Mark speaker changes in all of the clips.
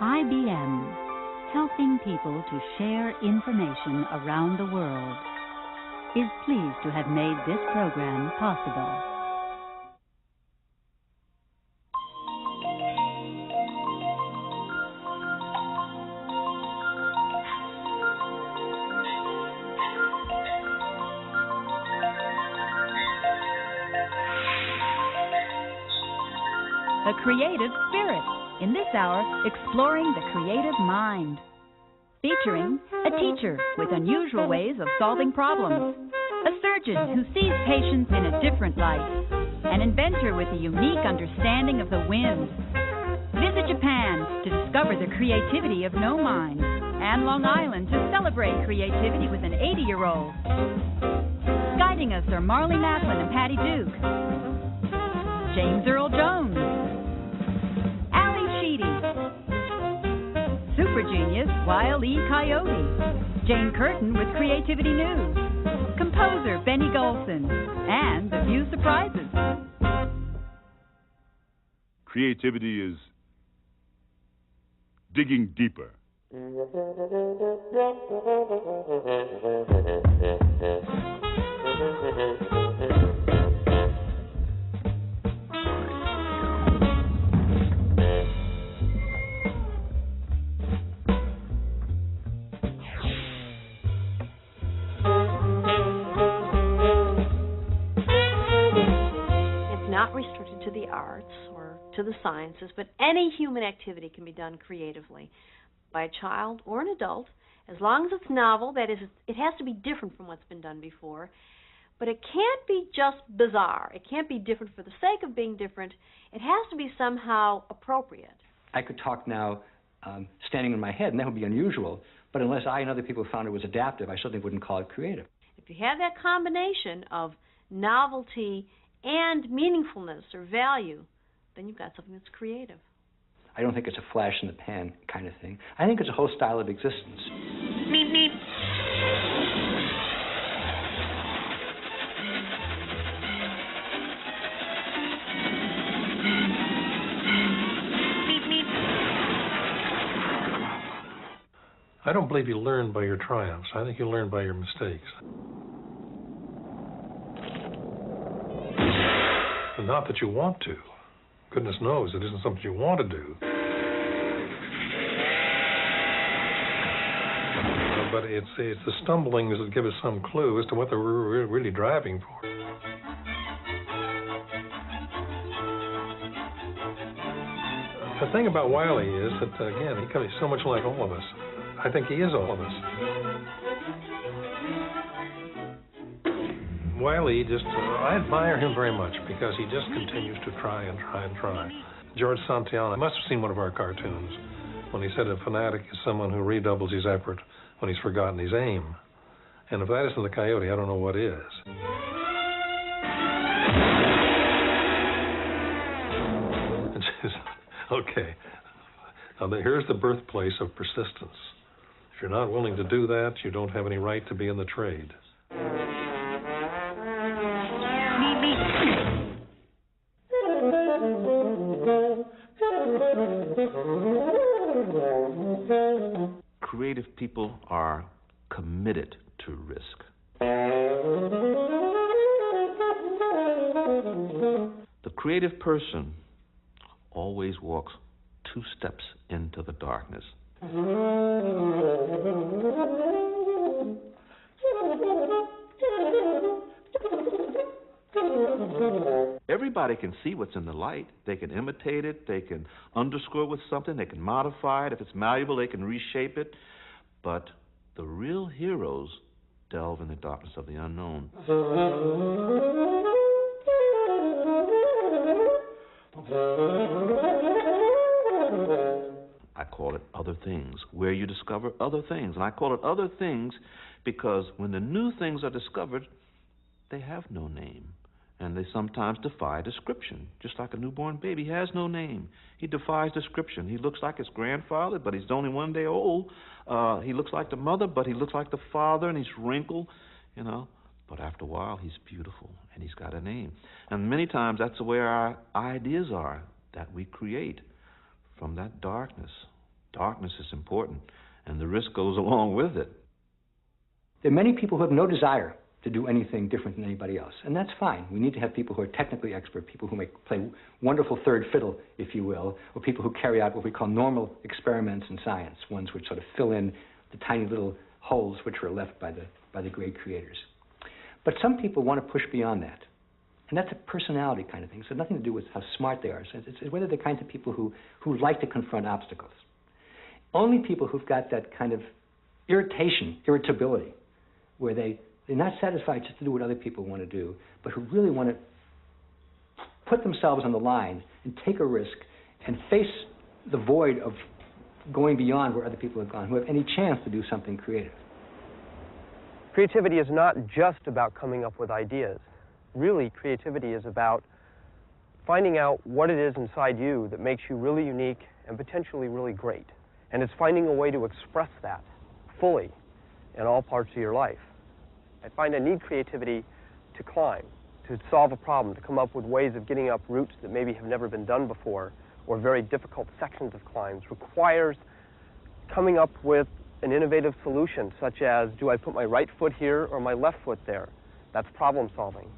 Speaker 1: IBM, helping people to share information around the world, is pleased to have made this program possible.
Speaker 2: The Creative Spirit. In this hour, exploring the creative mind. Featuring a teacher with unusual ways of solving problems, a surgeon who sees patients in a different light, an inventor with a unique understanding of the wind. Visit Japan to discover the creativity of no mind, and Long Island to celebrate creativity with an 80-year-old. Guiding us are Marley Matlin and Patty Duke, James Earl Jones, Super Genius, Wile E. Coyote, Jane Curtin with Creativity News, composer Benny Golson, and a few surprises.
Speaker 3: Creativity is digging deeper.
Speaker 4: Not restricted to the arts or to the sciences, but any human activity can be done creatively by a child or an adult, as long as it's novel. That is, it has to be different from what's been done before, but it can't be just bizarre. It can't be different for the sake of being different. It has to be somehow appropriate.
Speaker 5: I could talk now standing on my head, and that would be unusual, but unless I and other people found it was adaptive, I certainly wouldn't call it creative.
Speaker 4: If you have that combination of novelty and meaningfulness or value, then you've got something that's creative.
Speaker 5: I don't think it's a flash in the pan kind of thing. I think it's a whole style of existence.
Speaker 4: Meep, meep. Meep, meep.
Speaker 6: I don't believe you learn by your triumphs. I think you learn by your mistakes. Not that you want to. Goodness knows it isn't something you want to do. But it's the stumblings that give us some clue as to what we're really driving for. The thing about Wiley is that, again, he's so much like all of us. I think he is all of us. Wiley I admire him very much because he just continues to try and try and try. George Santayana must have seen one of our cartoons when he said a fanatic is someone who redoubles his effort when he's forgotten his aim. And if that isn't the coyote, I don't know what is. Okay. Now here's the birthplace of persistence. If you're not willing to do that, you don't have any right to be in the trade.
Speaker 7: Creative people are committed to risk. The creative person always walks 2 steps into the darkness. Everybody can see what's in the light. They can imitate it. They can underscore with something. They can modify it. If it's malleable, they can reshape it. But the real heroes delve in the darkness of the unknown. I call it other things, where you discover other things. And I call it other things because when the new things are discovered, they have no name. And they sometimes defy description. Just like a newborn baby has no name. He defies description. He looks like his grandfather, but he's only 1 day old. He looks like the mother, but he looks like the father, and he's wrinkled, you know. But after a while, he's beautiful, and he's got a name. And many times, that's the way our ideas are, that we create from that darkness. Darkness is important, and the risk goes along with it.
Speaker 5: There are many people who have no desire to do anything different than anybody else, and that's fine. We need to have people who are technically expert, people who play wonderful third fiddle, if you will, or people who carry out what we call normal experiments in science, ones which sort of fill in the tiny little holes which were left by the great creators. But some people want to push beyond that, and that's a personality kind of thing. So nothing to do with how smart they are. So it's whether they're the kinds of people who like to confront obstacles. Only people who've got that kind of irritability, where they're not satisfied just to do what other people want to do, but who really want to put themselves on the line and take a risk and face the void of going beyond where other people have gone, who have any chance to do something creative.
Speaker 8: Creativity is not just about coming up with ideas. Really, creativity is about finding out what it is inside you that makes you really unique and potentially really great. And it's finding a way to express that fully in all parts of your life. I find I need creativity to climb, to solve a problem, to come up with ways of getting up routes that maybe have never been done before, or very difficult sections of climbs. Requires coming up with an innovative solution, such as, do I put my right foot here or my left foot there? That's problem solving.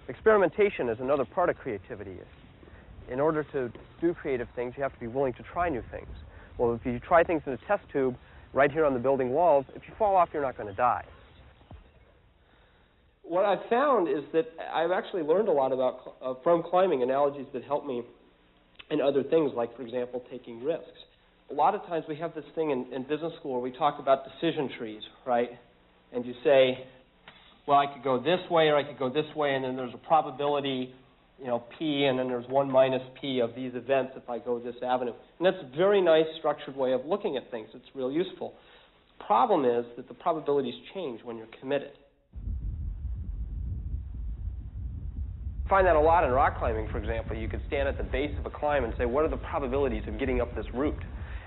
Speaker 8: Experimentation is another part of creativity. In order to do creative things, you have to be willing to try new things. Well, if you try things in a test tube right here on the building walls, if you fall off, you're not going to die. What I've found is that I've actually learned a lot about from climbing analogies that help me in other things, like, for example, taking risks. A lot of times we have this thing in business school where we talk about decision trees, right? And you say, well, I could go this way or I could go this way, and then there's a probability, P, and then there's 1 minus P of these events if I go this avenue. And that's a very nice structured way of looking at things. It's real useful. Problem is that the probabilities change when you're committed. I find that a lot in rock climbing, for example. You could stand at the base of a climb and say, what are the probabilities of getting up this route?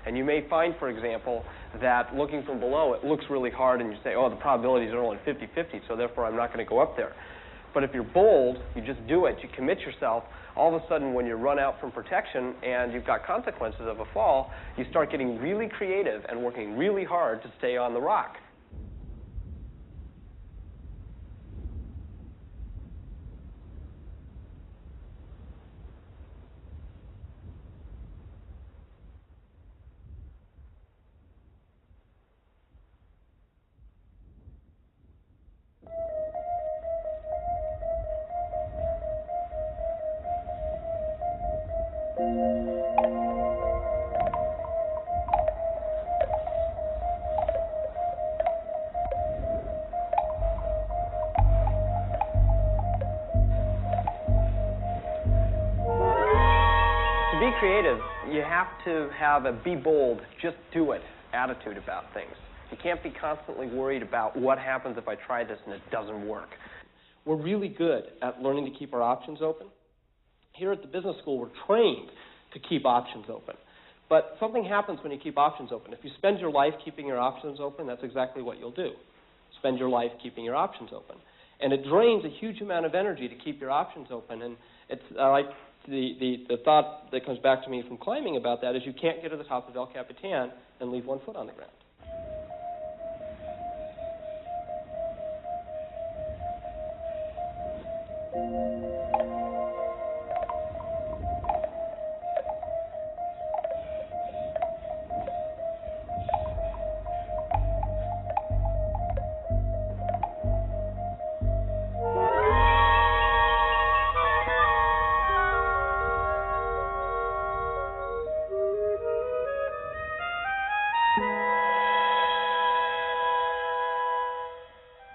Speaker 8: And you may find, for example, that looking from below, it looks really hard, and you say, oh, the probabilities are only 50-50, so therefore I'm not going to go up there. But if you're bold, you just do it, you commit yourself, all of a sudden when you run out from protection and you've got consequences of a fall, you start getting really creative and working really hard to stay on the rock. To be creative, you have to have a be bold, just do it attitude about things. You can't be constantly worried about what happens if I try this and it doesn't work. We're really good at learning to keep our options open. Here at the business school, we're trained to keep options open. But something happens when you keep options open. If you spend your life keeping your options open, that's exactly what you'll do. Spend your life keeping your options open. And it drains a huge amount of energy to keep your options open. And it's like the thought that comes back to me from climbing about that is you can't get to the top of El Capitan and leave one foot on the ground.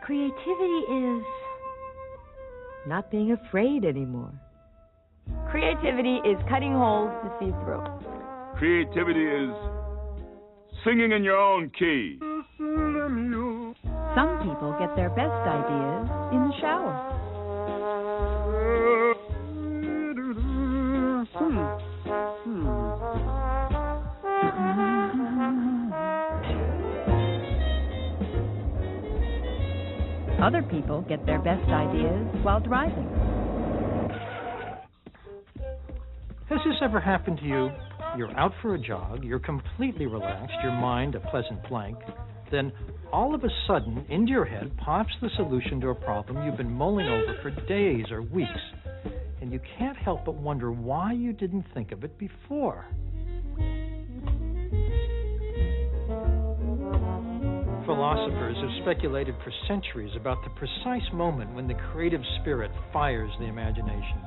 Speaker 9: Creativity is not being afraid anymore.
Speaker 10: Creativity is cutting holes to see through.
Speaker 3: Creativity is singing in your own key.
Speaker 2: Some people get their best ideas in the shower. Other people get their best ideas while driving.
Speaker 11: Has this ever happened to you? You're out for a jog, you're completely relaxed, your mind a pleasant blank. Then, all of a sudden, into your head pops the solution to a problem you've been mulling over for days or weeks. And you can't help but wonder why you didn't think of it before. Philosophers have speculated for centuries about the precise moment when the creative spirit fires the imagination.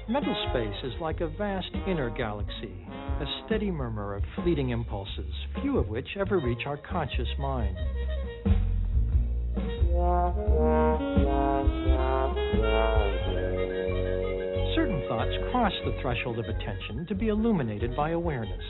Speaker 11: Mental space is like a vast inner galaxy, a steady murmur of fleeting impulses, few of which ever reach our conscious mind. Certain thoughts cross the threshold of attention to be illuminated by awareness.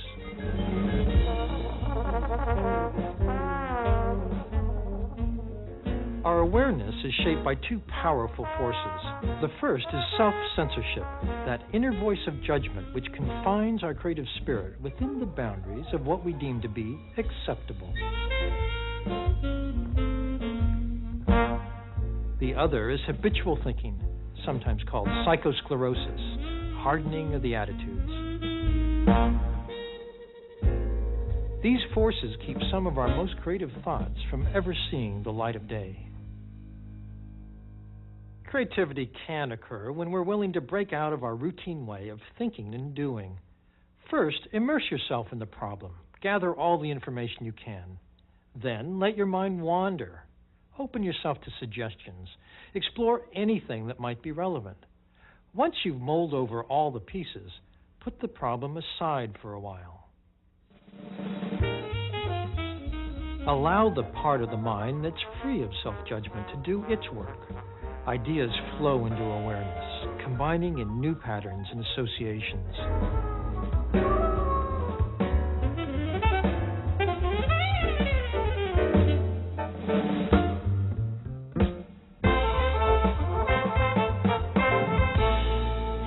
Speaker 11: Our awareness is shaped by two powerful forces. The first is self-censorship, that inner voice of judgment which confines our creative spirit within the boundaries of what we deem to be acceptable. The other is habitual thinking, sometimes called psychosclerosis, hardening of the attitudes. These forces keep some of our most creative thoughts from ever seeing the light of day. Creativity can occur when we're willing to break out of our routine way of thinking and doing. First, immerse yourself in the problem. Gather all the information you can. Then, let your mind wander. Open yourself to suggestions. Explore anything that might be relevant. Once you've mulled over all the pieces, put the problem aside for a while. Allow the part of the mind that's free of self-judgment to do its work. Ideas flow into awareness, combining in new patterns and associations.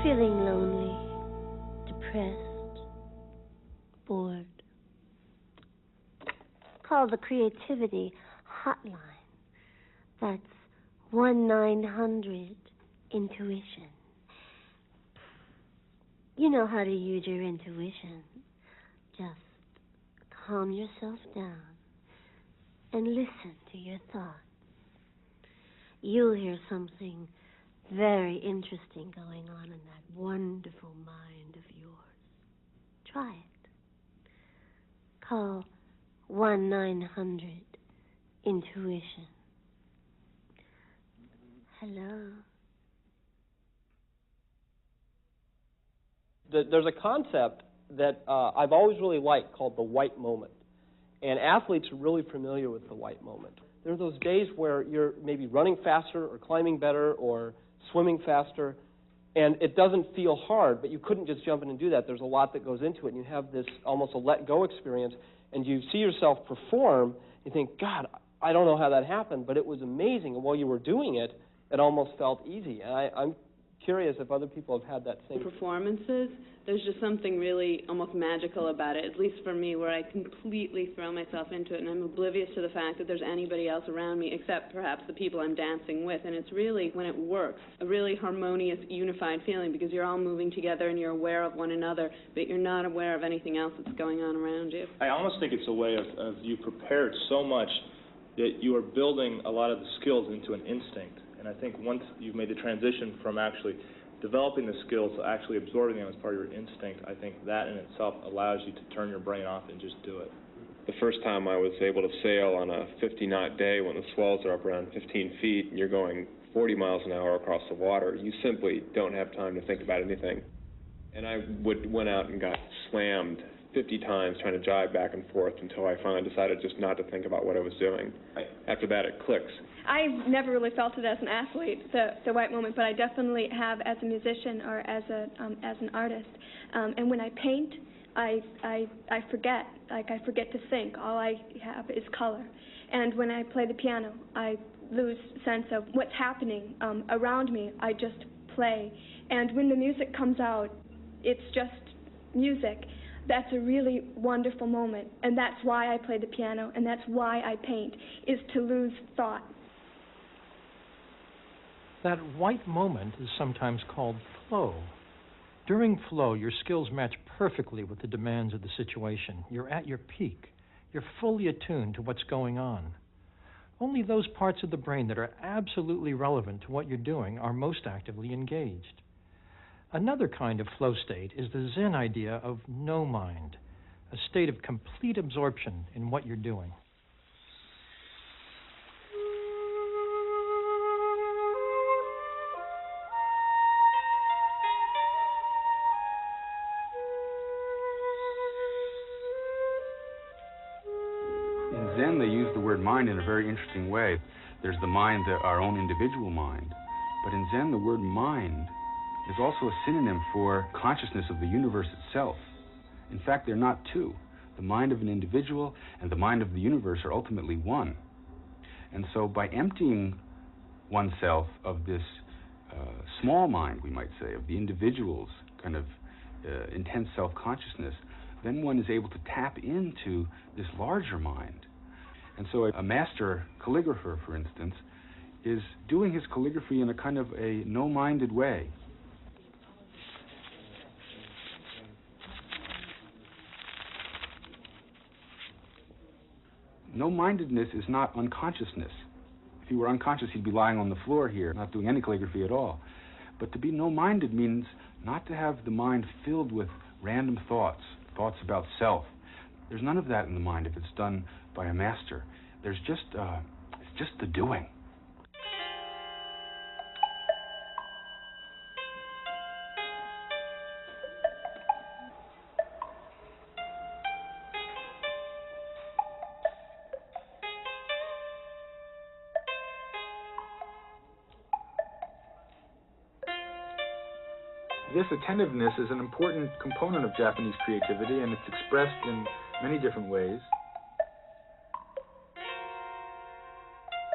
Speaker 12: Feeling lonely, depressed, bored. Call the Creativity Hotline. That's 1-900-INTUITION. You know how to use your intuition. Just calm yourself down and listen to your thoughts. You'll hear something very interesting going on in that wonderful mind of yours. Try it. Call 1-900-INTUITION. Hello.
Speaker 8: There's a concept that I've always really liked called the white moment. And athletes are really familiar with the white moment. There are those days where you're maybe running faster or climbing better or swimming faster, and it doesn't feel hard, but you couldn't just jump in and do that. There's a lot that goes into it, and you have this almost a let-go experience, and you see yourself perform, you think, God, I don't know how that happened, but it was amazing, and while you were doing it, it almost felt easy. And I'm curious if other people have had that same
Speaker 13: performances. There's just something really almost magical about it, at least for me, where I completely throw myself into it, and I'm oblivious to the fact that there's anybody else around me except perhaps the people I'm dancing with. And it's really, when it works, a really harmonious, unified feeling, because you're all moving together and you're aware of one another, but you're not aware of anything else that's going on around you.
Speaker 14: I almost think it's a way of you prepared so much that you are building a lot of the skills into an instinct. And I think once you've made the transition from actually developing the skills to actually absorbing them as part of your instinct, I think that in itself allows you to turn your brain off and just do it.
Speaker 15: The first time I was able to sail on a 50-knot day when the swells are up around 15 feet and you're going 40 miles an hour across the water, you simply don't have time to think about anything. And I went out and got slammed 50 times trying to jive back and forth until I finally decided just not to think about what I was doing. After that, it clicks.
Speaker 16: I've never really felt it as an athlete, the white moment, but I definitely have as a musician or as an artist. And when I paint, I forget. I forget to think. All I have is color. And when I play the piano, I lose sense of what's happening around me. I just play. And when the music comes out, it's just music. That's a really wonderful moment, and that's why I play the piano, and that's why I paint, is to lose thought.
Speaker 11: That white moment is sometimes called flow. During flow, your skills match perfectly with the demands of the situation. You're at your peak. You're fully attuned to what's going on. Only those parts of the brain that are absolutely relevant to what you're doing are most actively engaged. Another kind of flow state is the Zen idea of no mind, a state of complete absorption in what you're doing.
Speaker 17: In Zen, they use the word mind in a very interesting way. There's the mind, our own individual mind. But in Zen, the word mind is also a synonym for consciousness of the universe itself. In fact, they're not two. The mind of an individual and the mind of the universe are ultimately one. And so by emptying oneself of this small mind, we might say, of the individual's kind of intense self-consciousness, then one is able to tap into this larger mind. And so a master calligrapher, for instance, is doing his calligraphy in a kind of a no-minded way. No-mindedness is not unconsciousness. If he were unconscious, he'd be lying on the floor here, not doing any calligraphy at all. But to be no-minded means not to have the mind filled with random thoughts about self. There's none of that in the mind if it's done by a master. There's just, it's just the doing. This attentiveness is an important component of Japanese creativity, and it's expressed in many different ways.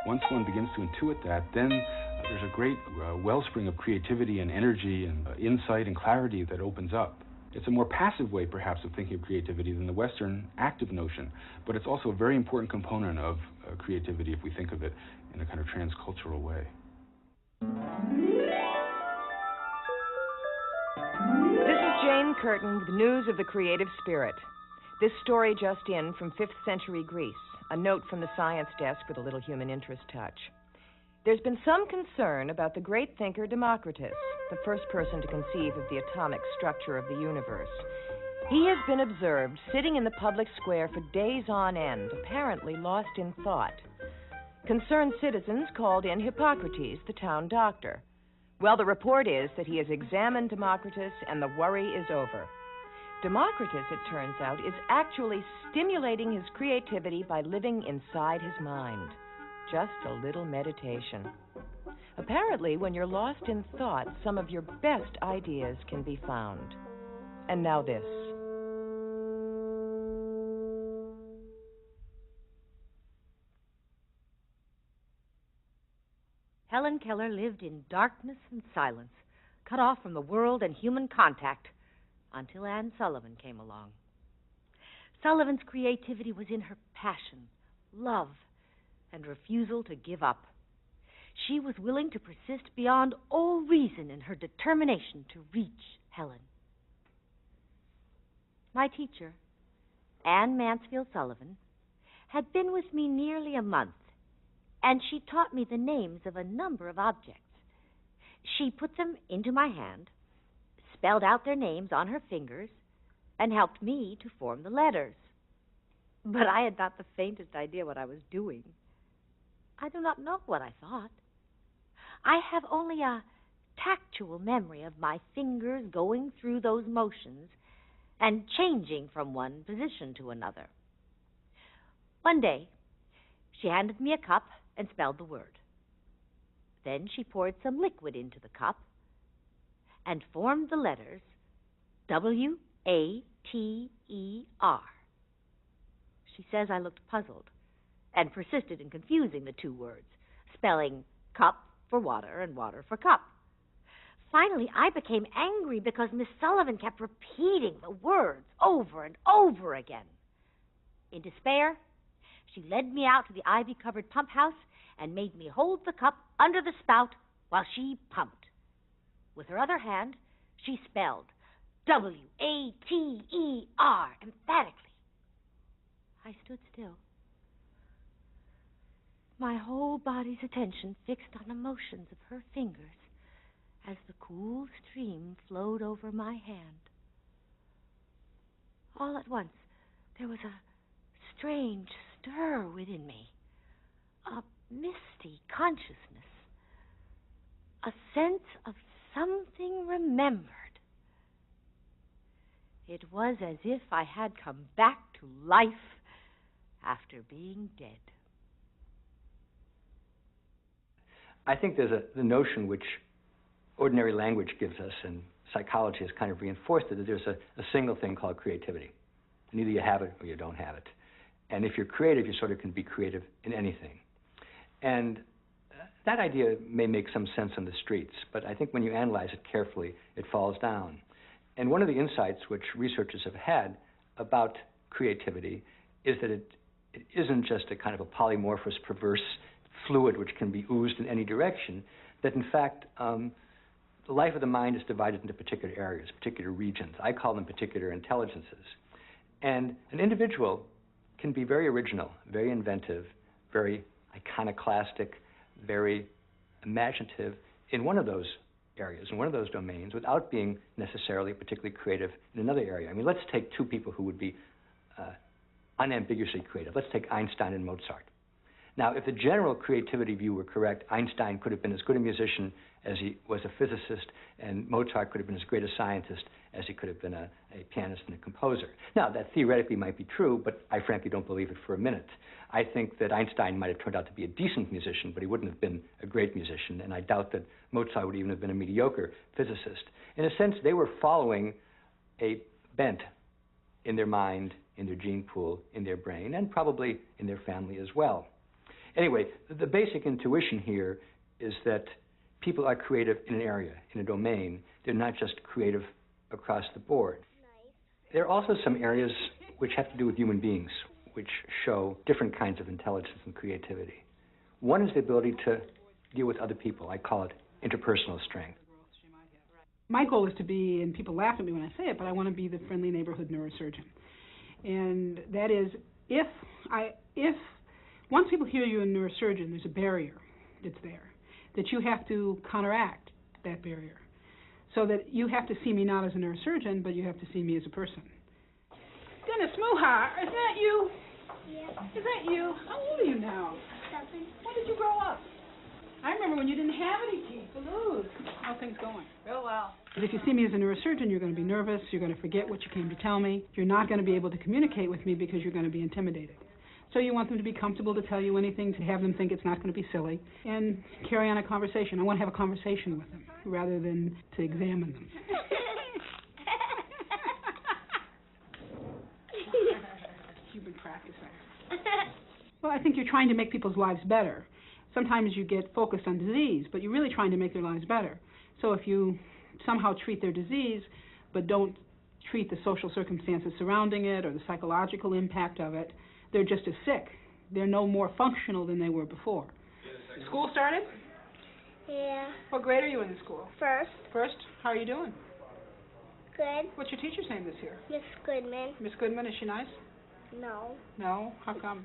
Speaker 17: Once one begins to intuit that, then there's a great wellspring of creativity and energy and insight and clarity that opens up. It's a more passive way, perhaps, of thinking of creativity than the Western active notion, but it's also a very important component of creativity if we think of it in a kind of transcultural way.
Speaker 10: This is Jane Curtin with news of the creative spirit. This story just in from 5th century Greece, a note from the science desk with a little human interest touch. There's been some concern about the great thinker Democritus, the first person to conceive of the atomic structure of the universe. He has been observed sitting in the public square for days on end, apparently lost in thought. Concerned citizens called in Hippocrates, the town doctor. Well, the report is that he has examined Democritus and the worry is over. Democritus, it turns out, is actually stimulating his creativity by living inside his mind. Just a little meditation. Apparently, when you're lost in thought, some of your best ideas can be found. And now this.
Speaker 18: Helen Keller lived in darkness and silence, cut off from the world and human contact, until Anne Sullivan came along. Sullivan's creativity was in her passion, love, and refusal to give up. She was willing to persist beyond all reason in her determination to reach Helen. My teacher, Anne Mansfield Sullivan, had been with me nearly a month, and she taught me the names of a number of objects. She put them into my hand, spelled out their names on her fingers, and helped me to form the letters. But I had not the faintest idea what I was doing. I do not know what I thought. I have only a tactual memory of my fingers going through those motions and changing from one position to another. One day, she handed me a cup and spelled the word. Then she poured some liquid into the cup and formed the letters W-A-T-E-R. She says I looked puzzled and persisted in confusing the two words, spelling cup for water and water for cup. Finally, I became angry because Miss Sullivan kept repeating the words over and over again. In despair, she led me out to the ivy-covered pump house and made me hold the cup under the spout while she pumped. With her other hand, she spelled W-A-T-E-R emphatically. I stood still, my whole body's attention fixed on the motions of her fingers as the cool stream flowed over my hand. All at once, there was a strange stir within me, a misty consciousness, a sense of something remembered. It was as if I had come back to life after being dead.
Speaker 5: I think there's the notion which ordinary language gives us, and psychology has kind of reinforced it, that there's a single thing called creativity. And either you have it or you don't have it. And if you're creative, you sort of can be creative in anything. And that idea may make some sense on the streets, but I think when you analyze it carefully, it falls down. And one of the insights which researchers have had about creativity is that it isn't just a kind of a polymorphous, perverse fluid which can be oozed in any direction, that in fact the life of the mind is divided into particular areas, particular regions. I call them particular intelligences. And an individual can be very original, very inventive, very iconoclastic, very imaginative in one of those areas, in one of those domains, without being necessarily particularly creative in another area. I mean, let's take two people who would be unambiguously creative. Let's take Einstein and Mozart. Now, if the general creativity view were correct, Einstein could have been as good a musician as he was a physicist, and Mozart could have been as great a scientist as he could have been a pianist and a composer. Now, that theoretically might be true, but I frankly don't believe it for a minute. I think that Einstein might have turned out to be a decent musician, but he wouldn't have been a great musician, and I doubt that Mozart would even have been a mediocre physicist. In a sense, they were following a bent in their mind, in their gene pool, in their brain, and probably in their family as well. Anyway, the basic intuition here is that people are creative in an area, in a domain. They're not just creative across the board. There are also some areas which have to do with human beings, which show different kinds of intelligence and creativity. One is the ability to deal with other people. I call it interpersonal strength.
Speaker 19: My goal is to be, and people laugh at me when I say it, but I want to be the friendly neighborhood neurosurgeon. And that is, if once people hear you're a neurosurgeon, there's a barrier that's there, that you have to counteract that barrier. So that you have to see me not as a neurosurgeon, but you have to see me as a person. Dennis Muha, is that you? Yeah. Is that you? How old are you now? 7. When did you grow up? I remember when you didn't have any teeth to lose. How are things going? Real well. But if you see me as a neurosurgeon, you're going to be nervous, you're going to forget what you came to tell me, you're not going to be able to communicate with me because you're going to be intimidated. So you want them to be comfortable to tell you anything, to have them think it's not going to be silly, and carry on a conversation. I want to have a conversation with them rather than to examine them. You've been practicing. Well, I think you're trying to make people's lives better. Sometimes you get focused on disease, but you're really trying to make their lives better. So if you somehow treat their disease, but don't treat the social circumstances surrounding it or the psychological impact of it, they're just as sick. They're no more functional than they were before. School started?
Speaker 12: Yeah.
Speaker 19: What grade are you in school?
Speaker 12: First.
Speaker 19: First? How are you doing?
Speaker 12: Good.
Speaker 19: What's your teacher's name this year?
Speaker 12: Miss Goodman.
Speaker 19: Miss Goodman, is she nice?
Speaker 12: No.
Speaker 19: No? How come?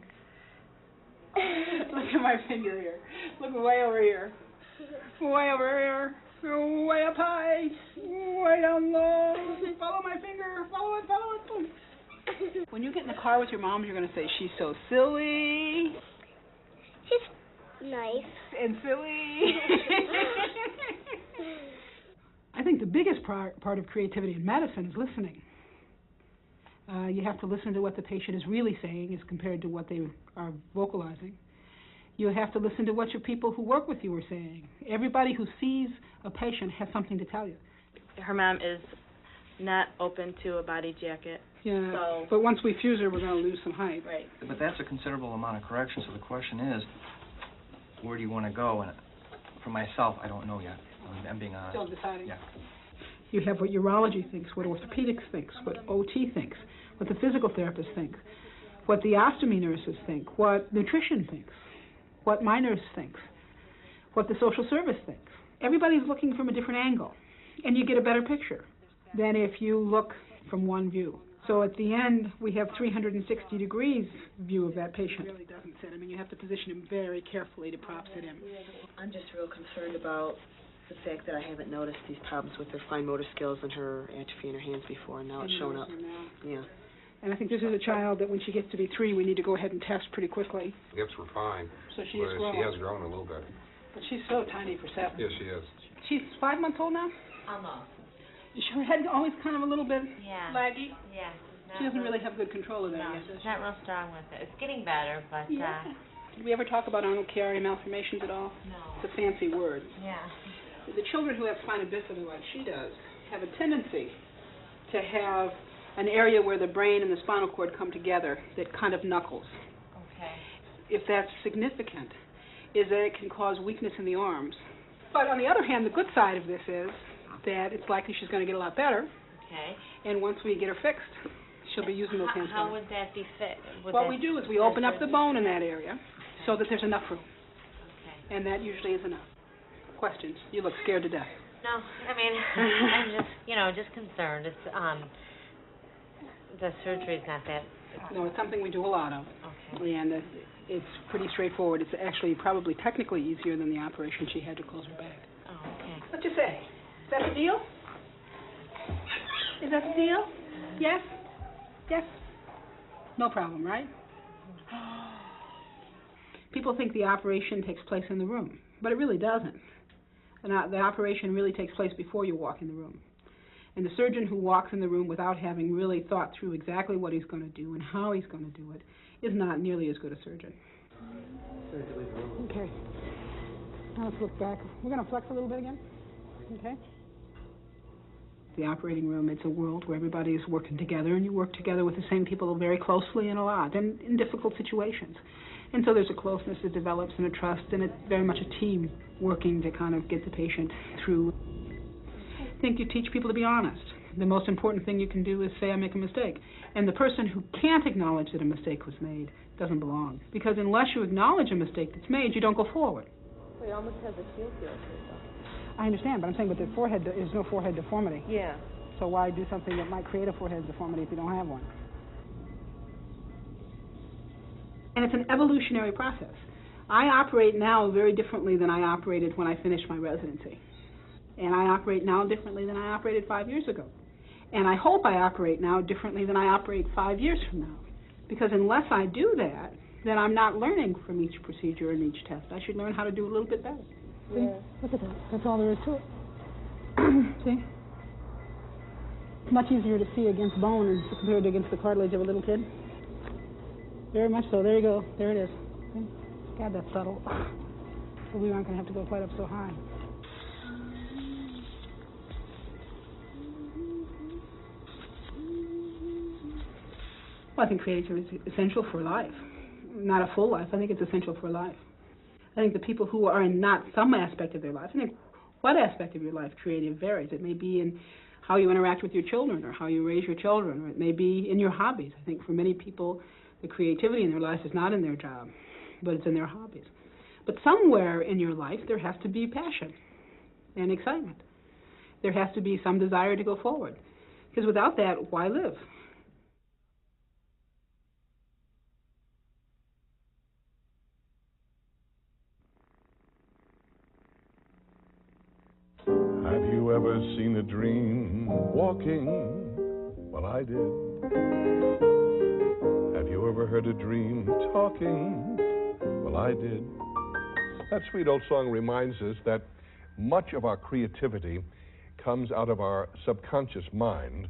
Speaker 19: Look at my finger here. Look way over here. Way over here. Way up high. Way down low. Follow my finger. Follow it, follow it. When you get in the car with your mom, you're going to say, she's so silly.
Speaker 12: She's nice.
Speaker 19: And silly. I think the biggest part of creativity in medicine is listening. You have to listen to what the patient is really saying as compared to what they are vocalizing. You have to listen to what your people who work with you are saying. Everybody who sees a patient has something to tell you.
Speaker 20: Her mom is not open to a body jacket.
Speaker 19: Yeah,
Speaker 20: so.
Speaker 19: But once we fuse her, we're going to lose some height.
Speaker 20: Right.
Speaker 21: But that's a considerable amount of correction, so the question is, where do you want to go? And for myself, I don't know yet. I'm being honest.
Speaker 19: Still deciding.
Speaker 21: Yeah.
Speaker 19: You have what urology thinks, what orthopedics thinks, what OT thinks, what the physical therapist thinks, what the ostomy nurses think, what nutrition thinks, what my nurse thinks, what the social service thinks. Everybody's looking from a different angle, and you get a better picture than if you look from one view. So at the end, we have 360 degrees view of that patient. It really doesn't sit. I mean, you have to position him very carefully to prop sit him.
Speaker 1: I'm just real concerned about the fact that I haven't noticed these problems with her fine motor skills and her atrophy in her hands before, and now it's showing up. Yeah.
Speaker 19: And I think this is a child that when she gets to be 3, we need to go ahead and test pretty quickly.
Speaker 17: Hips were fine.
Speaker 19: So she is growing.
Speaker 17: She has grown a little bit.
Speaker 19: But she's so tiny for 7.
Speaker 17: Yes, she is.
Speaker 19: She's 5 months old now?
Speaker 18: Almost.
Speaker 19: Is her head always kind of a little bit
Speaker 18: Yeah.
Speaker 19: laggy?
Speaker 18: Yeah.
Speaker 19: She doesn't really have good control of that
Speaker 18: No,
Speaker 19: yet, does
Speaker 18: she's
Speaker 19: she?
Speaker 18: not real strong with it. It's getting better, but
Speaker 19: Yeah. Did we ever talk about Arnold-Chiari malformations at all?
Speaker 18: No.
Speaker 19: It's a fancy word.
Speaker 18: Yeah.
Speaker 19: The children who have spina bifida, like she does, have a tendency to have an area where the brain and the spinal cord come together that kind of knuckles.
Speaker 18: Okay.
Speaker 19: If that's significant, is that it can cause weakness in the arms. But on the other hand, the good side of this is that it's likely she's going to get a lot better,
Speaker 18: Okay.
Speaker 19: and once we get her fixed, she'll be using those hands
Speaker 18: How
Speaker 19: better.
Speaker 18: would that be fit?
Speaker 19: What we do is we open up the bone in that area so that there's enough room.
Speaker 18: Okay.
Speaker 19: And that usually is enough. Questions? You look scared to death.
Speaker 18: No, I mean, I'm just, just concerned. It's, the surgery's not that.
Speaker 19: No, it's something we do a lot of.
Speaker 18: Okay.
Speaker 19: And it's pretty straightforward. It's actually probably technically easier than the operation she had to close her back.
Speaker 18: Oh, okay.
Speaker 19: What you say? Is that the deal? Is that the deal? Yes? Yes? No problem, right? People think the operation takes place in the room, but it really doesn't. The operation really takes place before you walk in the room. And the surgeon who walks in the room without having really thought through exactly what he's going to do and how he's going to do it is not nearly as good a surgeon. Okay. Now let's look back. We're going to flex a little bit again. Okay. The operating room, it's a world where everybody is working together, and you work together with the same people very closely and a lot, and in difficult situations. And so there's a closeness that develops and a trust, and it's very much a team working to kind of get the patient through. I think you teach people to be honest. The most important thing you can do is say, I make a mistake. And the person who can't acknowledge that a mistake was made doesn't belong. Because unless you acknowledge a mistake that's made, you don't go forward.
Speaker 1: Well, he almost has a shield here, though.
Speaker 19: I understand, but I'm saying, but the forehead is no forehead deformity.
Speaker 1: Yeah.
Speaker 19: So why do something that might create a forehead deformity if you don't have one? And it's an evolutionary process. I operate now very differently than I operated when I finished my residency. And I operate now differently than I operated 5 years ago. And I hope I operate now differently than I operate 5 years from now. Because unless I do that, then I'm not learning from each procedure and each test. I should learn how to do a little bit better. See?
Speaker 1: Yeah.
Speaker 19: Look at that. That's all there is to it. See? It's much easier to see against bone compared to against the cartilage of a little kid. Very much so. There you go. There it is. See? God, that's subtle. So we aren't going to have to go quite up so high. Well, I think creativity is essential for life. Not a full life. I think it's essential for life. I think the people who are in not some aspect of their life, I think what aspect of your life creative varies. It may be in how you interact with your children or how you raise your children, or it may be in your hobbies. I think for many people, the creativity in their life is not in their job, but it's in their hobbies. But somewhere in your life, there has to be passion and excitement. There has to be some desire to go forward. Because without that, why live?
Speaker 22: Have you ever seen a dream walking? Well, I did. Have you ever heard a dream talking? Well, I did. That sweet old song reminds us that much of our creativity comes out of our subconscious mind,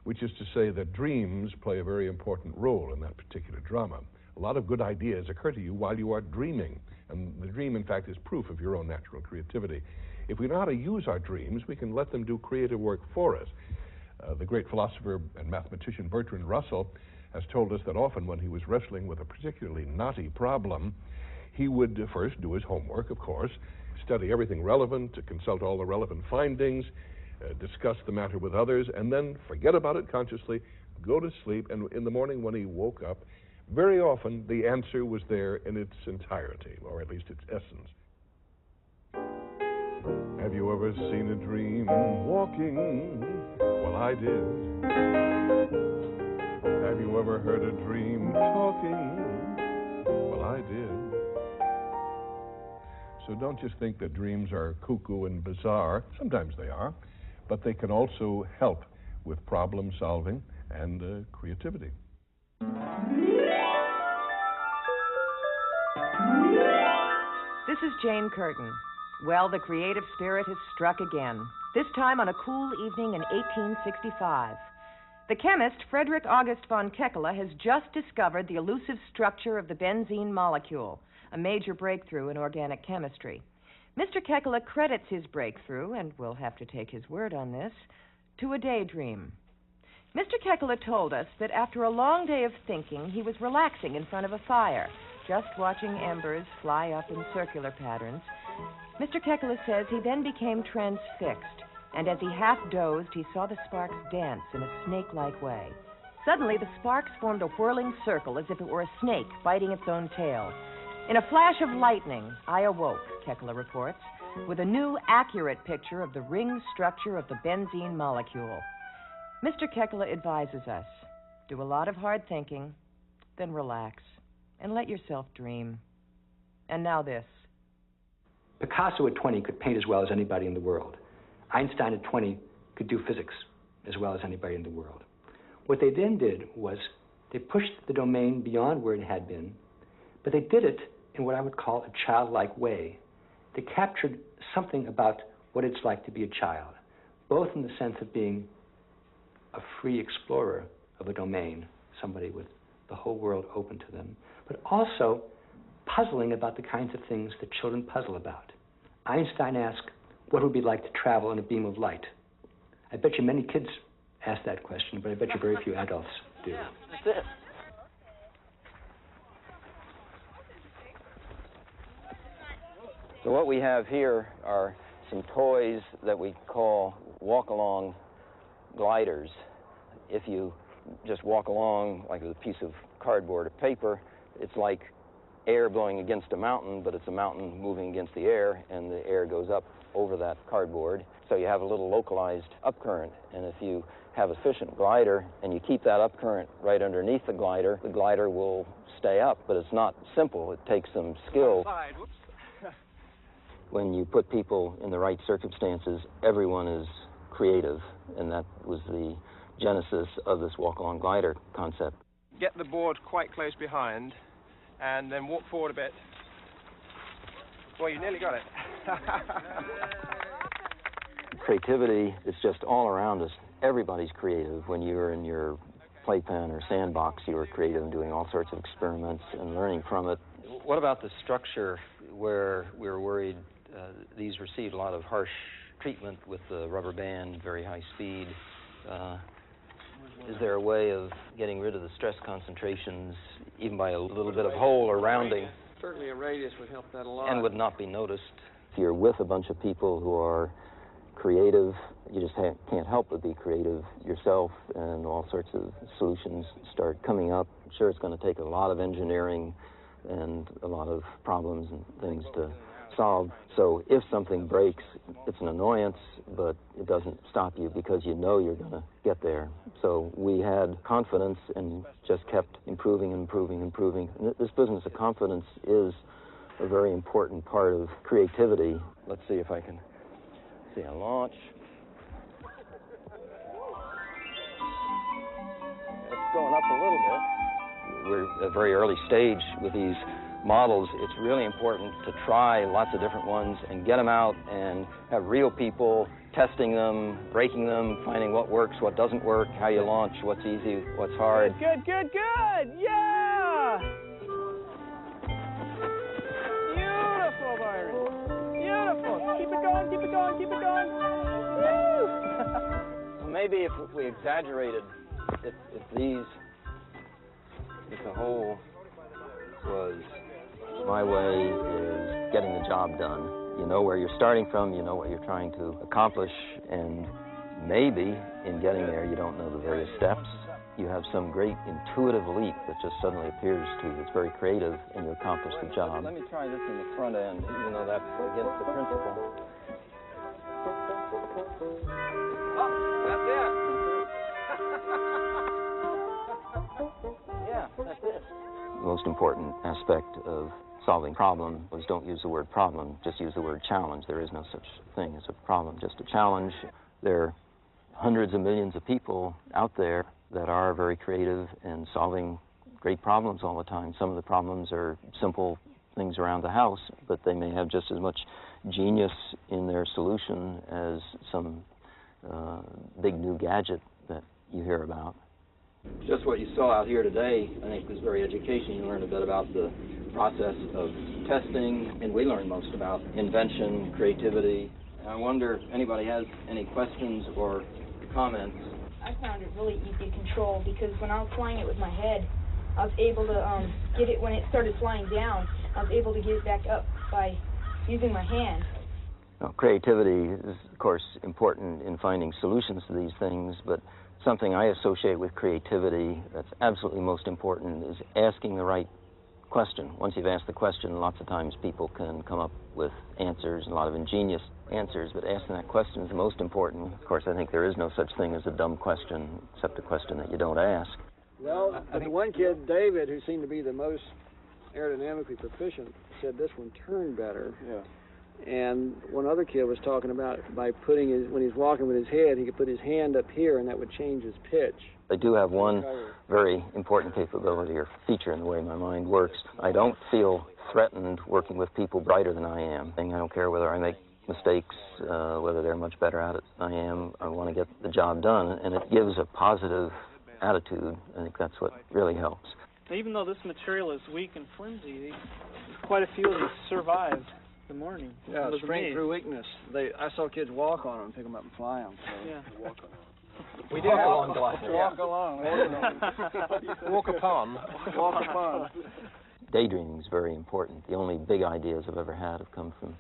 Speaker 22: which is to say that dreams play a very important role in that particular drama. A lot of good ideas occur to you while you are dreaming, and the dream, in fact, is proof of your own natural creativity. If we know how to use our dreams, we can let them do creative work for us. The great philosopher and mathematician Bertrand Russell has told us that often when he was wrestling with a particularly knotty problem, he would first do his homework, of course, study everything relevant, to consult all the relevant findings, discuss the matter with others, and then forget about it consciously, go to sleep, and in the morning when he woke up, very often the answer was there in its entirety, or at least its essence. Have you ever seen a dream walking? Well, I did. Have you ever heard a dream talking? Well, I did. So don't just think that dreams are cuckoo and bizarre. Sometimes they are, but they can also help with problem solving and creativity.
Speaker 10: This is Jane Curtin. Well, the creative spirit has struck again, this time on a cool evening in 1865. The chemist Frederick August von Kekule has just discovered the elusive structure of the benzene molecule, a major breakthrough in organic chemistry. Mr. Kekule credits his breakthrough, and we'll have to take his word on this, to a daydream. Mr. Kekule told us that after a long day of thinking, he was relaxing in front of a fire, just watching embers fly up in circular patterns. Mr. Kekule says he then became transfixed, and as he half dozed, he saw the sparks dance in a snake-like way. Suddenly, the sparks formed a whirling circle as if it were a snake biting its own tail. In a flash of lightning, I awoke, Kekule reports, with a new, accurate picture of the ring structure of the benzene molecule. Mr. Kekule advises us, do a lot of hard thinking, then relax, and let yourself dream. And now this.
Speaker 5: Picasso at 20 could paint as well as anybody in the world. Einstein at 20 could do physics as well as anybody in the world. What they then did was they pushed the domain beyond where it had been, but they did it in what I would call a childlike way. They captured something about what it's like to be a child, both in the sense of being a free explorer of a domain, somebody with the whole world open to them, but also puzzling about the kinds of things that children puzzle about. Einstein asked, what would it be like to travel in a beam of light? I bet you many kids ask that question, but I bet you very few adults do.
Speaker 8: Yeah, that's it. So what we have here are some toys that we call walk-along gliders. If you just walk along like a piece of cardboard or paper, it's like air blowing against a mountain, but it's a mountain moving against the air, and the air goes up over that cardboard. So you have a little localized upcurrent, and if you have a efficient glider and you keep that upcurrent right underneath the glider will stay up, but it's not simple. It takes some skill. When you put people in the right circumstances, everyone is creative, and that was the genesis of this walk-along glider concept.
Speaker 4: Get the board quite close behind, and then walk forward a bit. Well, you nearly got it.
Speaker 8: Creativity is just all around us. Everybody's creative. When you're in your playpen or sandbox, you were creative and doing all sorts of experiments and learning from it. What about the structure where we were worried these received a lot of harsh treatment with the rubber band, very high speed? Is there a way of getting rid of the stress concentrations even by a little bit of hole or rounding?
Speaker 4: Certainly a radius would help that a lot.
Speaker 8: And would not be noticed. If you're with a bunch of people who are creative, you just can't help but be creative yourself, and all sorts of solutions start coming up. I'm sure it's going to take a lot of engineering and a lot of problems and things to solve. So if something breaks, it's an annoyance, but it doesn't stop you because you know you're going to get there. So we had confidence and just kept improving and improving and improving. And this business of confidence is a very important part of creativity. Let's see if I can see a launch. It's going up a little bit. We're at a very early stage with these models. It's really important to try lots of different ones and get them out and have real people testing them, breaking them, finding what works, what doesn't work, how you launch, what's easy, what's hard.
Speaker 4: Good, good, good! Yeah! Beautiful, Byron. Beautiful. Keep it going, keep it going, keep it going. Woo!
Speaker 8: Maybe if we exaggerated, if the whole was my way is getting the job done.
Speaker 6: You know where you're starting from, you know what you're trying to accomplish, and maybe in getting there you don't know the various steps. You have some great intuitive leap that just suddenly appears to you. It's very creative, and you accomplish the job. Let me try this in the front end, even though that's against the principle.
Speaker 8: Yeah, that's it.
Speaker 6: The most important aspect of solving problems is don't use the word problem, just use the word challenge. There is no such thing as a problem, just a challenge. There are hundreds of millions of people out there that are very creative and solving great problems all the time. Some of the problems are simple things around the house, but they may have just as much genius in their solution as some big new gadget that you hear about. Just what you saw out here today, I think, was very educational. You learned a bit about the process of testing, and we learned most about invention, creativity. And I wonder if anybody has any questions or comments.
Speaker 7: I found it really easy to control because when I was flying it with my head, I was able to get it, when it started flying down, I was able to get it back up by using my hand.
Speaker 6: Well, creativity is, of course, important in finding solutions to these things, but something I associate with creativity that's absolutely most important is asking the right question. Once you've asked the question, lots of times people can come up with answers, a lot of ingenious answers, but asking that question is the most important. Of course, I think there is no such thing as a dumb question, except a question that you don't ask.
Speaker 23: Well, the one kid, David, who seemed to be the most aerodynamically proficient, said this one turned better. Yeah. And one other kid was talking about by putting his, when he's walking with his head, he could put his hand up here and that would change his pitch.
Speaker 6: I do have one very important capability or feature in the way my mind works. I don't feel threatened working with people brighter than I am. I don't care whether I make mistakes, whether they're much better at it than I am. I want to get the job done, and it gives a positive attitude. I think that's what really helps.
Speaker 24: Even though this material is weak and flimsy, quite a few of these survived the morning.
Speaker 23: Yeah, strength through weakness. I saw kids walk on them, pick them up and fly them. So.
Speaker 24: Yeah.
Speaker 23: Walk on them.
Speaker 8: We did along glass.
Speaker 23: Walk along.
Speaker 8: Walk upon.
Speaker 23: Walk upon.
Speaker 6: Daydreaming is very important. The only big ideas I've ever had have come from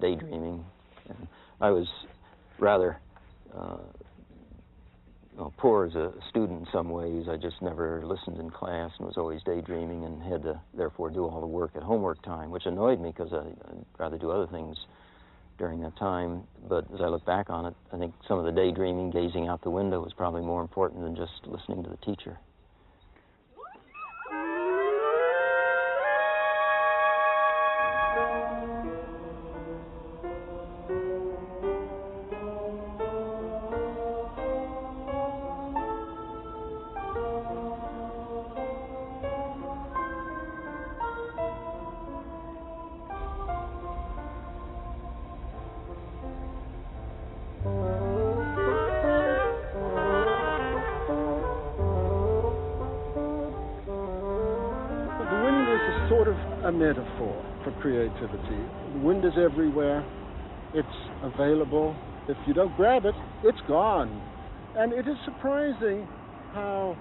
Speaker 6: daydreaming. And I was rather poor as a student in some ways. I just never listened in class and was always daydreaming and had to therefore do all the work at homework time, which annoyed me because I'd rather do other things during that time. But as I look back on it, I think some of the daydreaming, gazing out the window, was probably more important than just listening to the teacher.
Speaker 25: A metaphor for creativity. The wind is everywhere. It's available. If you don't grab it, it's gone. And it is surprising how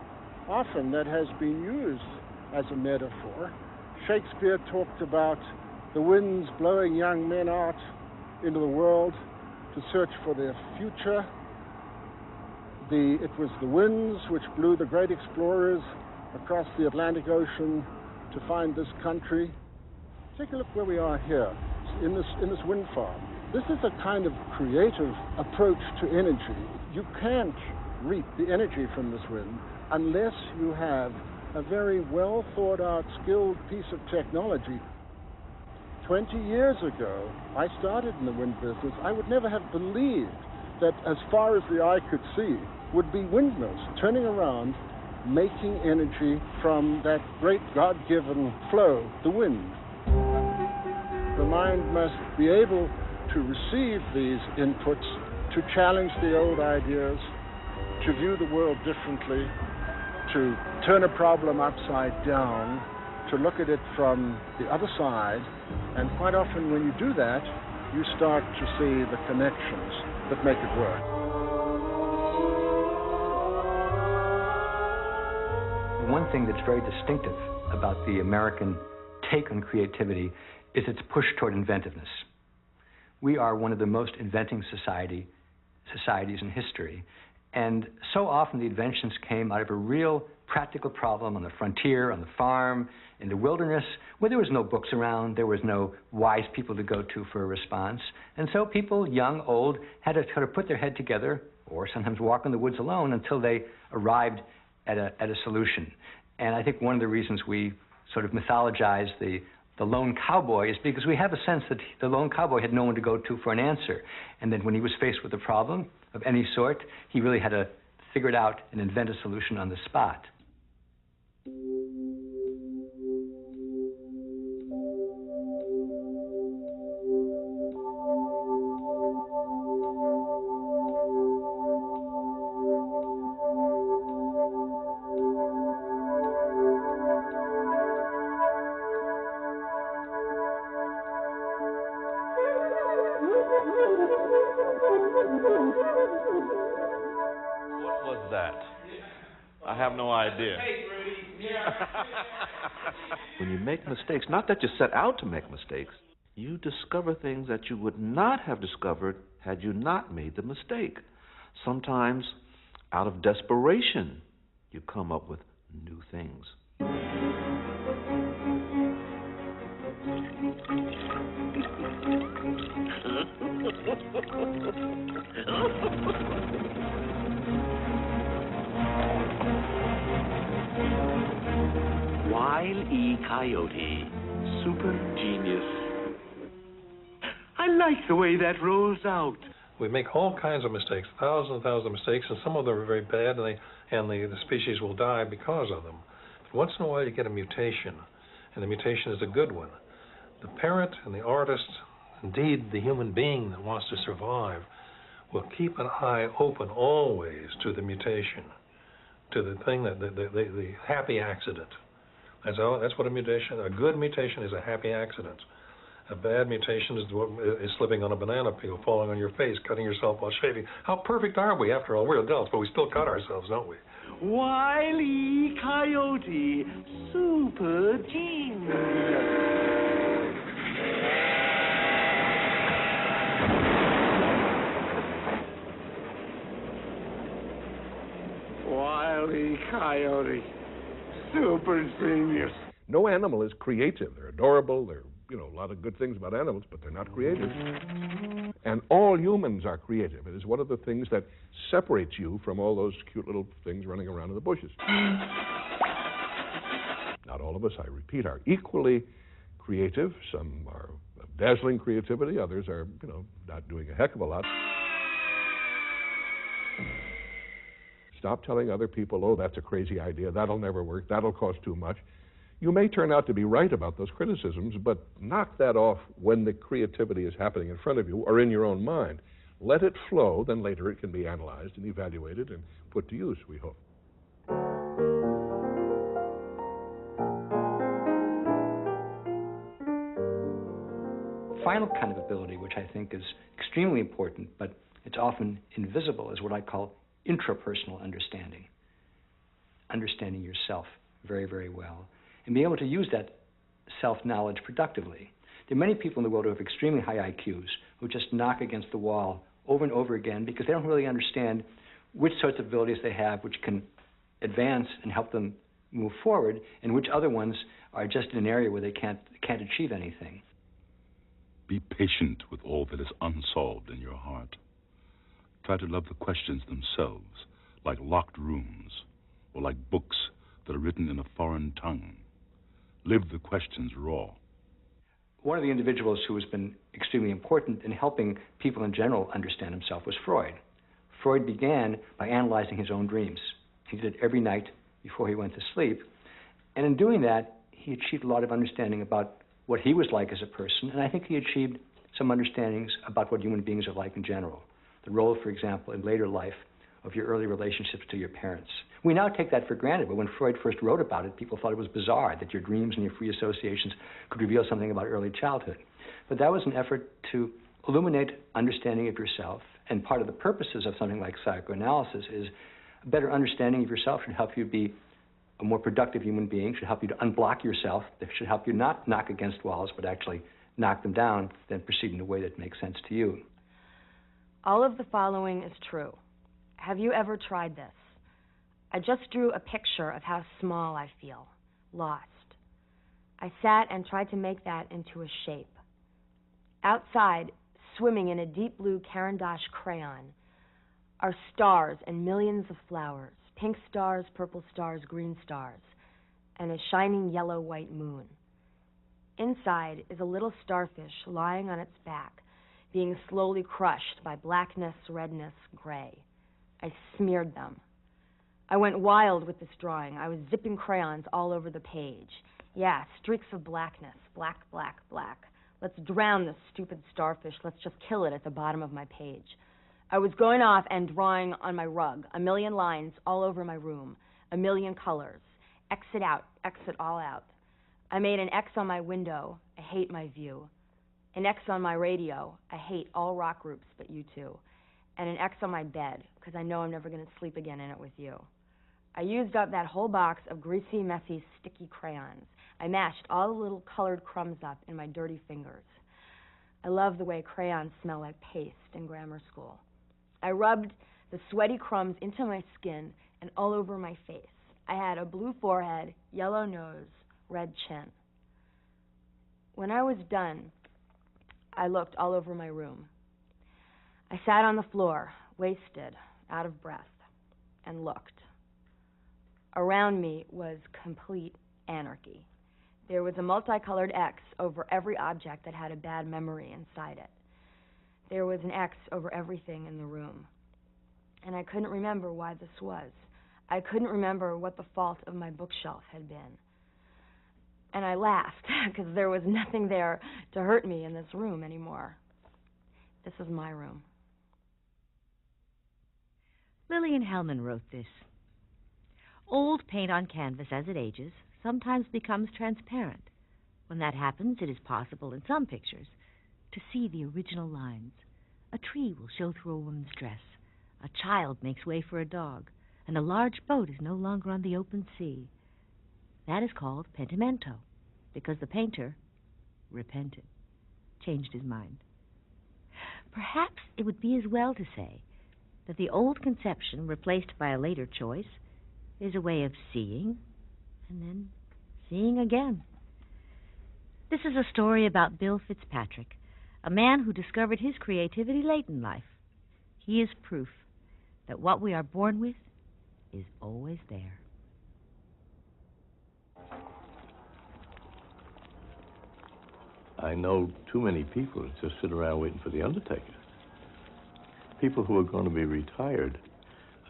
Speaker 25: often that has been used as a metaphor. Shakespeare talked about the winds blowing young men out into the world to search for their future. It was the winds which blew the great explorers across the Atlantic Ocean to find this country. Take a look where we are here, in this wind farm. This is a kind of creative approach to energy. You can't reap the energy from this wind unless you have a very well thought out, skilled piece of technology. 20 years ago, I started in the wind business. I would never have believed that as far as the eye could see would be windmills turning around, making energy from that great God-given flow, the wind. The mind must be able to receive these inputs, to challenge the old ideas, to view the world differently, to turn a problem upside down, to look at it from the other side. And quite often when you do that, you start to see the connections that make it work.
Speaker 5: One thing that's very distinctive about the American take on creativity is its push toward inventiveness. we are one of the most inventing societies in history. And so often the inventions came out of a real practical problem on the frontier, on the farm, in the wilderness, where there was no books around, there was no wise people to go to for a response. And so people, young, old, had to kind of put their head together, or sometimes walk in the woods alone until they arrived at a solution. And I think one of the reasons we sort of mythologize the lone cowboy is because we have a sense that the lone cowboy had no one to go to for an answer. And then when he was faced with a problem of any sort, he really had to figure it out and invent a solution on the spot.
Speaker 2: What was that? I have no idea. When you make mistakes, not that you set out to make mistakes, you discover things that you would not have discovered had you not made the mistake. Sometimes, out of desperation, you come up with new things.
Speaker 3: Wile E. Coyote, super genius. I like the way that rolls out.
Speaker 11: We make all kinds of mistakes, thousands and thousands of mistakes, and some of them are very bad, and the species will die because of them. But once in a while you get a mutation, and the mutation is a good one. The parent and the artist, indeed the human being that wants to survive, will keep an eye open always to the mutation, to the thing that the happy accident. That's what a good mutation is, a happy accident. A bad mutation is slipping on a banana peel, falling on your face, cutting yourself while shaving. How perfect are we? After all, we're adults, but we still cut ourselves, don't we?
Speaker 3: Wile E. Coyote, super genius. Wile E. Coyote, super genius.
Speaker 22: No animal is creative. They're adorable. They're, a lot of good things about animals, but they're not creative. And all humans are creative. It is one of the things that separates you from all those cute little things running around in the bushes. Not all of us, I repeat, are equally creative. Some are of dazzling creativity. Others are, not doing a heck of a lot. Stop telling other people, oh, that's a crazy idea. That'll never work. That'll cost too much. You may turn out to be right about those criticisms, but knock that off when the creativity is happening in front of you or in your own mind. Let it flow, then later it can be analyzed and evaluated and put to use, we hope.
Speaker 5: Final kind of ability, which I think is extremely important, but it's often invisible, is what I call intrapersonal understanding. Understanding yourself very, very well, and being able to use that self-knowledge productively. There are many people in the world who have extremely high IQs who just knock against the wall over and over again because they don't really understand which sorts of abilities they have which can advance and help them move forward, and which other ones are just in an area where they can't achieve anything.
Speaker 9: Be patient with all that is unsolved in your heart. Try to love the questions themselves, like locked rooms, or like books that are written in a foreign tongue. Live the questions raw.
Speaker 5: One of the individuals who has been extremely important in helping people in general understand himself was Freud. Freud began by analyzing his own dreams. He did it every night before he went to sleep. And in doing that, he achieved a lot of understanding about what he was like as a person, and I think he achieved some understandings about what human beings are like in general. The role, for example, in later life of your early relationships to your parents. We now take that for granted, but when Freud first wrote about it, people thought it was bizarre that your dreams and your free associations could reveal something about early childhood. But that was an effort to illuminate understanding of yourself, and part of the purposes of something like psychoanalysis is a better understanding of yourself should help you be a more productive human being, should help you to unblock yourself, that should help you not knock against walls, but actually knock them down, then proceed in a way that makes sense to you.
Speaker 10: All of the following is true. Have you ever tried this? I just drew a picture of how small I feel, lost. I sat and tried to make that into a shape. Outside, swimming in a deep blue Caran d'Ache crayon, are stars and millions of flowers, pink stars, purple stars, green stars, and a shining yellow-white moon. Inside is a little starfish lying on its back, being slowly crushed by blackness, redness, gray. I smeared them. I went wild with this drawing. I was zipping crayons all over the page. Yeah, streaks of blackness, black, black, black. Let's drown this stupid starfish. Let's just kill it at the bottom of my page. I was going off and drawing on my rug, a million lines all over my room, a million colors. Exit out, exit all out. I made an X on my window. I hate my view. An X on my radio. I hate all rock groups but you two. And an X on my bed, because I know I'm never going to sleep again in it with you. I used up that whole box of greasy, messy, sticky crayons. I mashed all the little colored crumbs up in my dirty fingers. I love the way crayons smell like paste in grammar school. I rubbed the sweaty crumbs into my skin and all over my face. I had a blue forehead, yellow nose, red chin. When I was done, I looked all over my room. I sat on the floor, wasted, out of breath, and looked. Around me was complete anarchy. There was a multicolored X over every object that had a bad memory inside it. There was an X over everything in the room. And I couldn't remember why this was. I couldn't remember what the fault of my bookshelf had been. And I laughed, because there was nothing there to hurt me in this room anymore. This is my room.
Speaker 18: Lillian Hellman wrote this. Old paint on canvas, as it ages, sometimes becomes transparent. When that happens, it is possible in some pictures to see the original lines. A tree will show through a woman's dress. A child makes way for a dog. And a large boat is no longer on the open sea. That is called pentimento, because the painter repented, changed his mind. Perhaps it would be as well to say that the old conception replaced by a later choice is a way of seeing and then seeing again. This is a story about Bill Fitzpatrick, a man who discovered his creativity late in life. He is proof that what we are born with is always there.
Speaker 12: I know too many people that just sit around waiting for the undertaker. People who are going to be retired,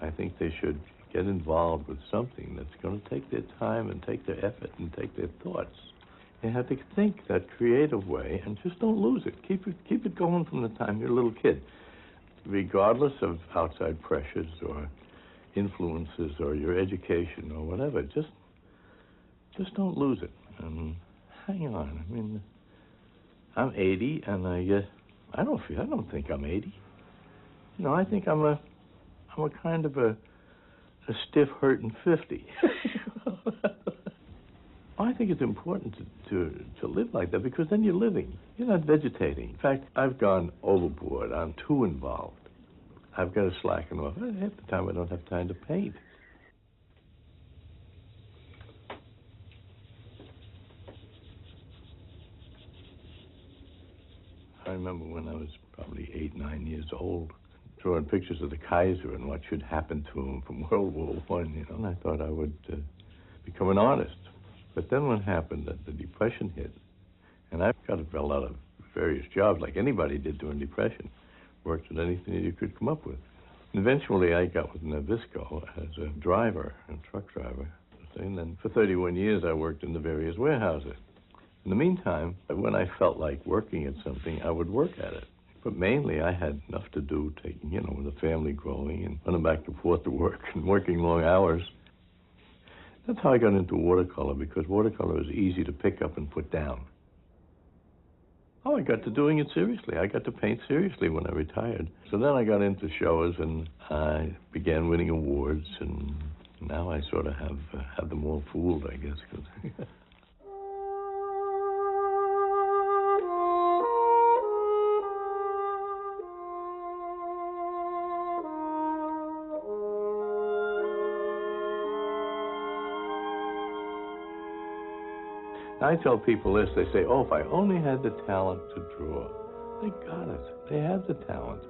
Speaker 12: I think they should get involved with something that's going to take their time and take their effort and take their thoughts. They have to think that creative way and just don't lose it. Keep it going from the time you're a little kid, regardless of outside pressures or influences or your education or whatever. Just don't lose it and hang on. I mean, I'm 80 and I don't think I'm 80. You know, I think I'm a kind of a stiff hurting 50. I think it's important to live like that, because then you're living. You're not vegetating. In fact, I've gone overboard. I'm too involved. I've got to slacken off. Half the time I don't have time to paint. I remember when I was probably 8, 9 years old, drawing pictures of the Kaiser and what should happen to him from World War I, you know, and I thought I would become an artist. But then what happened, that the Depression hit, and I got a lot of various jobs like anybody did during Depression. Worked at anything that you could come up with. And eventually I got with Nabisco as a driver, a truck driver. And then for 31 years I worked in the various warehouses. In the meantime, when I felt like working at something, I would work at it. But mainly I had enough to do, taking, you know, with the family growing and running back and forth to work and working long hours. That's how I got into watercolor, because watercolor is easy to pick up and put down. Oh, I got to doing it seriously. I got to paint seriously when I retired. So then I got into shows and I began winning awards, and now I sort of have them all fooled, I guess. 'Cause I tell people this, they say, oh, if I only had the talent to draw. They got it. They have the talent.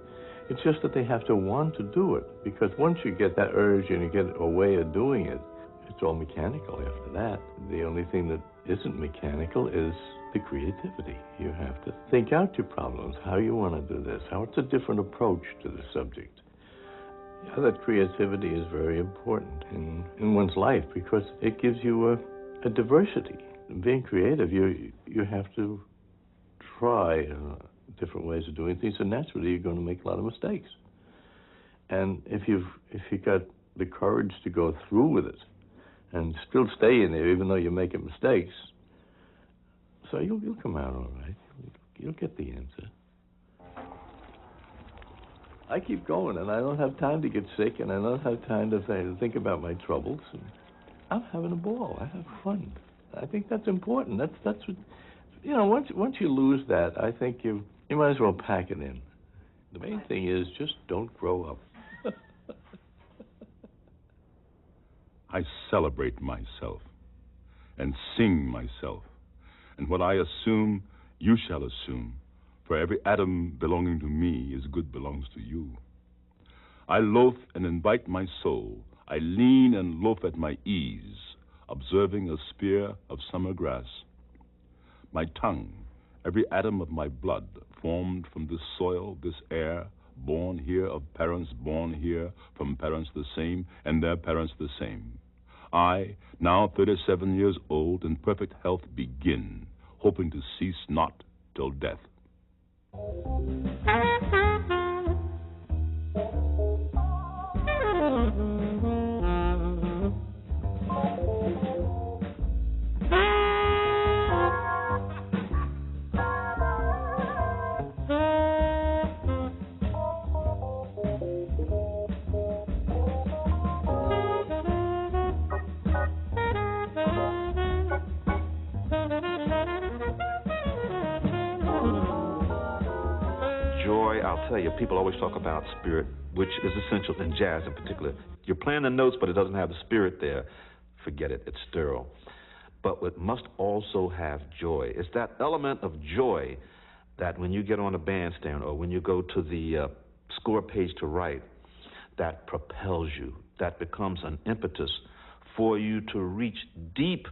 Speaker 12: It's just that they have to want to do it, because once you get that urge and you get a way of doing it, it's all mechanical after that. The only thing that isn't mechanical is the creativity. You have to think out your problems, how you want to do this, how it's a different approach to the subject. Yeah, that creativity is very important in one's life because it gives you a diversity. Being creative, you have to try different ways of doing things, and naturally you're going to make a lot of mistakes. And if you got the courage to go through with it and still stay in there even though you're making mistakes, so you'll come out all right. You'll get the answer. I keep going, and I don't have time to get sick, and I don't have time to think about my troubles. And I'm having a ball. I have fun. I think that's important. That's what, you know. Once you lose that, I think you might as well pack it in. The main thing is just don't grow up.
Speaker 9: I celebrate myself and sing myself, and what I assume, you shall assume. For every atom belonging to me is good belongs to you. I loaf and invite my soul. I lean and loaf at my ease, observing a spear of summer grass. My tongue, every atom of my blood, formed from this soil, this air, born here of parents born here, from parents the same, and their parents the same. I, now 37 years old, in perfect health begin, hoping to cease not till death.
Speaker 2: Joy, I'll tell you, people always talk about spirit, which is essential in jazz in particular. You're playing the notes, but it doesn't have the spirit there. Forget it, it's sterile. But it must also have joy. It's that element of joy that when you get on a bandstand or when you go to the score page to write, that propels you, that becomes an impetus for you to reach deep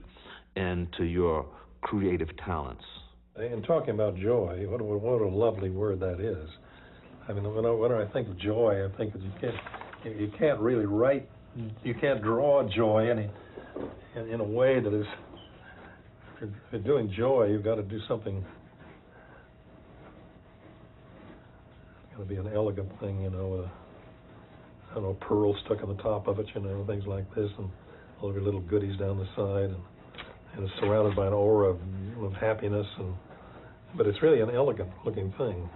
Speaker 2: into your creative talents.
Speaker 11: In talking about joy, what a lovely word that is. I mean, when I think of joy, I think that you can't really write, you can't draw joy in a way that is, if you're doing joy, you've got to do something, it's got to be an elegant thing, you know, I don't know, pearls stuck on the top of it, you know, things like this, and all of your little goodies down the side, and it's surrounded by an aura of happiness, but it's really an elegant looking thing.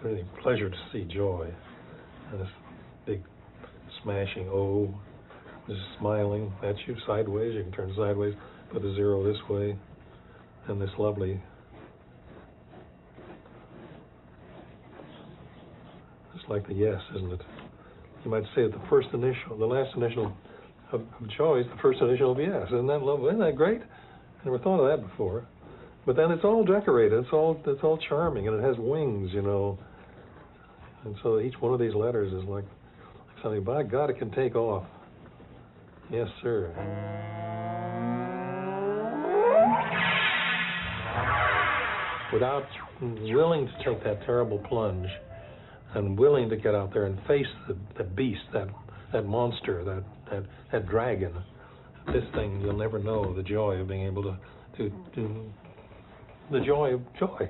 Speaker 11: Really a pleasure to see joy. And this big smashing O, just smiling at you sideways. You can turn sideways, put the zero this way, and this lovely, it's like the yes, isn't it? You might say that the last initial of joy is the first initial of yes. Isn't that lovely? Isn't that great? I never thought of that before. But then it's all decorated. It's all charming, and it has wings, you know. And so each one of these letters is like something. By God, it can take off. Yes, sir. Without willing to take that terrible plunge, and willing to get out there and face the beast, that monster, that dragon, this thing, you'll never know the joy of being able to the joy of joy.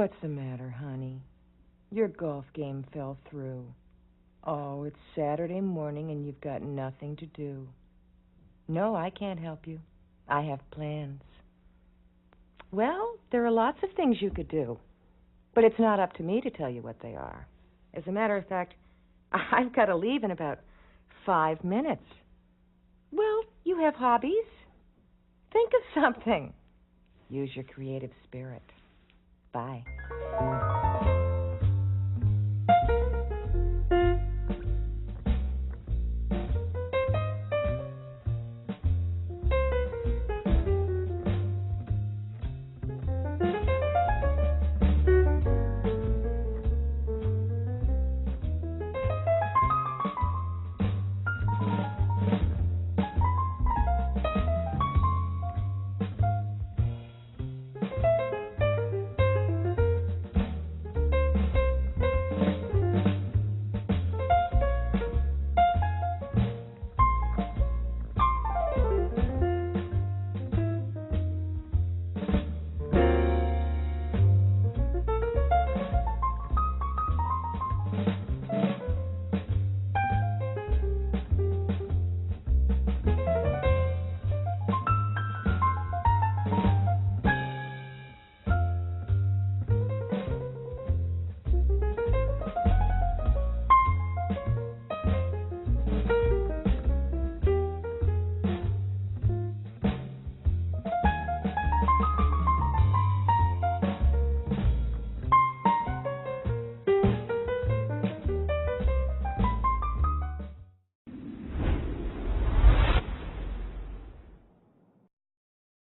Speaker 10: What's the matter, honey? Your golf game fell through. Oh, it's Saturday morning and you've got nothing to do. No, I can't help you. I have plans. Well, there are lots of things you could do, but it's not up to me to tell you what they are. As a matter of fact, I've got to leave in about 5 minutes. Well, you have hobbies. Think of something. Use your creative spirit. Bye.